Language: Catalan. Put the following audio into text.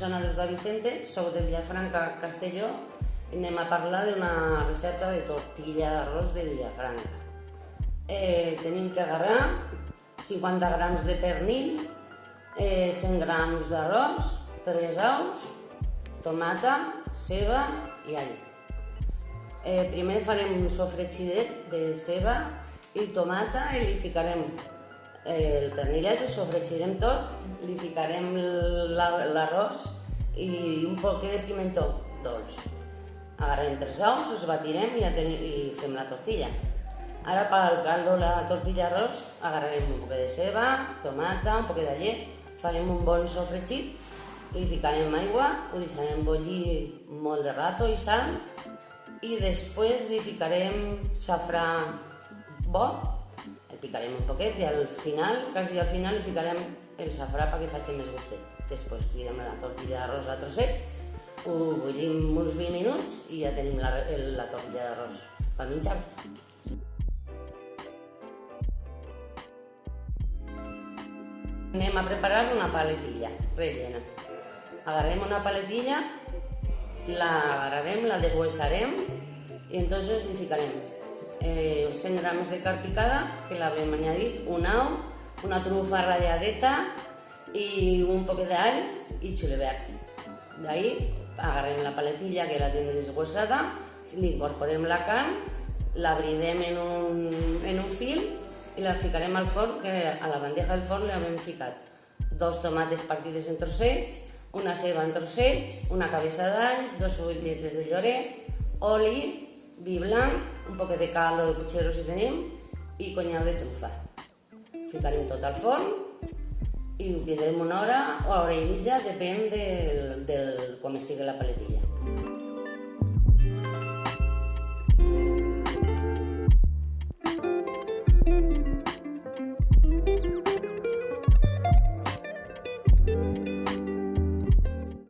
Sonades de Vicente, sou de Vilafranca, Castelló, i anem a parlar d'una recepta de tortilla d'arròs de Vilafranca. Tenim que agarrar 50 grams de pernil, 100 grams d'arròs, 3 ous, tomata, ceba i all. Primer farem un sofregidet de ceba i tomata i li ficarem el pernilet, ho sofregirem tot, li ficarem l'arròs i un poc de pimentó dolç. Agarrem 3 ous, els batirem i fem la tortilla. Ara per al caldo, la tortilla d'arròs, agarrarem un poc de ceba, tomata, un poc de llet, farem un bon sofregit, li ficarem aigua, ho deixarem bullir molt de rato i sal, i després li ficarem safrà bo, el picarem un poquet i al final, quasi al final, li ficarem el safrà perquè faci més gustet. Després tirem la tortilla d'arròs a trossets, ho bullim uns 20 minuts i ja tenim la tortilla d'arròs per menjar. Anem a preparar una paletilla rellena. Agarrem una paletilla, la agarrarem, la deshuesarem i entonces li ficarem 100 grams de carn picada, que l'haurem añadit, un ou, una trufa ratlladeta i un poc d'all i julivert. D'ahí agarrem la paletilla que la tenim deshuesada, li incorporem la carn, la bridem en un fil i la ficarem al forn, que a la bandeja del forn li hem ficat 2 tomates partides en trossets, una ceba en trossets, una cabeça d'alls, 2 fulletes de llorer, oli, vi blanc, un poc de caldo de puchero si tenim i conyau de trufa. Ficarem tot al forn i ho tindrem una hora o hora i mitja, depèn de com estigui la paletilla.